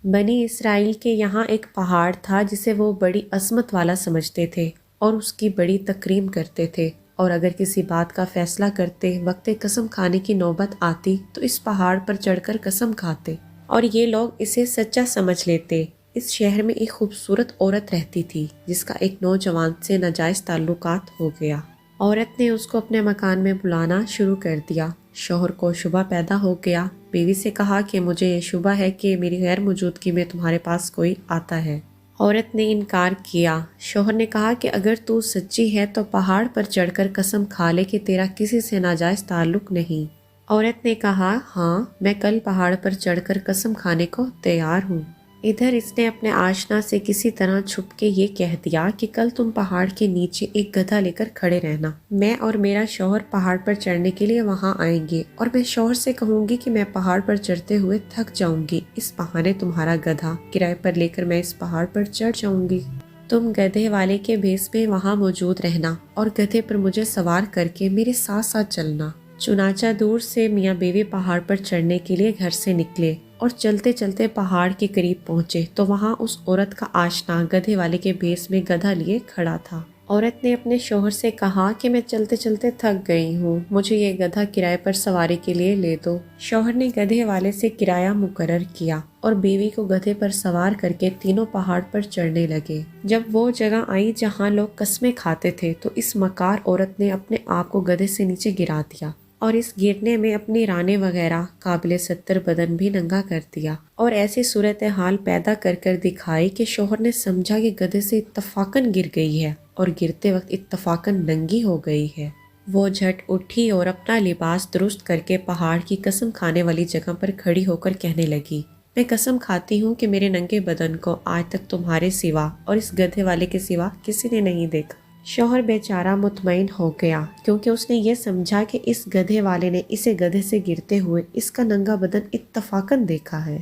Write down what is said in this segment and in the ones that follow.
بنی اسرائیل کے یہاں ایک پہاڑ تھا جسے وہ بڑی عظمت والا سمجھتے تھے اور اس کی بڑی تکریم کرتے تھے، اور اگر کسی بات کا فیصلہ کرتے وقت قسم کھانے کی نوبت آتی تو اس پہاڑ پر چڑھ کر قسم کھاتے اور یہ لوگ اسے سچا سمجھ لیتے۔ اس شہر میں ایک خوبصورت عورت رہتی تھی جس کا ایک نوجوان سے ناجائز تعلقات ہو گیا۔ عورت نے اس کو اپنے مکان میں بلانا شروع کر دیا۔ شوہر کو شبہ پیدا ہو گیا۔ بیوی سے کہا کہ مجھے یہ شبہ ہے کہ میری غیر موجودگی میں تمہارے پاس کوئی آتا ہے۔ عورت نے انکار کیا۔ شوہر نے کہا کہ اگر تو سچی ہے تو پہاڑ پر چڑھ کر قسم کھا لے کہ تیرا کسی سے ناجائز تعلق نہیں۔ عورت نے کہا ہاں، میں کل پہاڑ پر چڑھ کر قسم کھانے کو تیار ہوں۔ ادھر اس نے اپنے آشنا سے کسی طرح چھپ کے یہ کہہ دیا کہ کل تم پہاڑ کے نیچے ایک گدھا لے کر کھڑے رہنا، میں اور میرا شوہر پہاڑ پر چڑھنے کے لیے وہاں آئیں گے، اور میں شوہر سے کہوں گی کہ میں پہاڑ پر چڑھتے ہوئے تھک جاؤں گی، اس بہانے تمہارا گدھا کرائے پر لے کر میں اس پہاڑ پر چڑھ جاؤں گی۔ تم گدھے والے کے بھیس میں وہاں موجود رہنا اور گدھے پر مجھے سوار کر کے میرے ساتھ ساتھ چلنا۔ چنانچہ دور سے میاں بیوی پہاڑ پر چڑھنے کے لیے گھر سے نکلے اور چلتے چلتے پہاڑ کے قریب پہنچے تو وہاں اس عورت کا آشنا گدھے والے کے بھیس میں گدھا لیے کھڑا تھا۔ عورت نے اپنے شوہر سے کہا کہ میں چلتے چلتے تھک گئی ہوں، مجھے یہ گدھا کرائے پر سواری کے لیے لے دو۔ شوہر نے گدھے والے سے کرایہ مقرر کیا اور بیوی کو گدھے پر سوار کر کے تینوں پہاڑ پر چڑھنے لگے۔ جب وہ جگہ آئی جہاں لوگ قسمیں کھاتے تھے تو اس مکار عورت نے اپنے آپ کو گدھے سے نیچے گرا دیا اور اس گرنے میں اپنی رانے وغیرہ قابل ستر بدن بھی ننگا کر دیا، اور ایسی صورتحال پیدا کر کر دکھائی کہ شوہر نے سمجھا کہ گدھے سے اتفاقاً گر گئی ہے اور گرتے وقت اتفاقاً ننگی ہو گئی ہے۔ وہ جھٹ اٹھی اور اپنا لباس درست کر کے پہاڑ کی قسم کھانے والی جگہ پر کھڑی ہو کر کہنے لگی، میں قسم کھاتی ہوں کہ میرے ننگے بدن کو آج تک تمہارے سوا اور اس گدھے والے کے سوا کسی نے نہیں دیکھا۔ شوہر بیچارہ مطمئن ہو گیا کیونکہ اس نے یہ سمجھا کہ اس گدھے والے نے اسے گدھے سے گرتے ہوئے اس کا ننگا بدن اتفاقاً دیکھا ہے۔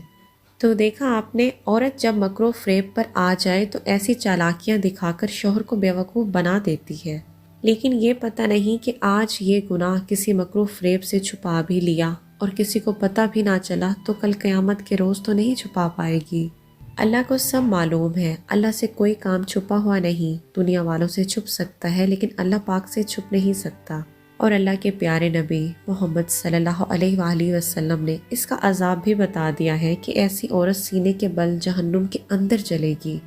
تو دیکھا آپ نے، عورت جب مکر و فریب پر آ جائے تو ایسی چالاکیاں دکھا کر شوہر کو بیوقوف بنا دیتی ہے، لیکن یہ پتہ نہیں کہ آج یہ گناہ کسی مکر و فریب سے چھپا بھی لیا اور کسی کو پتہ بھی نہ چلا تو کل قیامت کے روز تو نہیں چھپا پائے گی۔ اللہ کو سب معلوم ہے، اللہ سے کوئی کام چھپا ہوا نہیں۔ دنیا والوں سے چھپ سکتا ہے لیکن اللہ پاک سے چھپ نہیں سکتا۔ اور اللہ کے پیارے نبی محمد صلی اللہ علیہ وآلہ وسلم نے اس کا عذاب بھی بتا دیا ہے کہ ایسی عورت سینے کے بل جہنم کے اندر جلے گی۔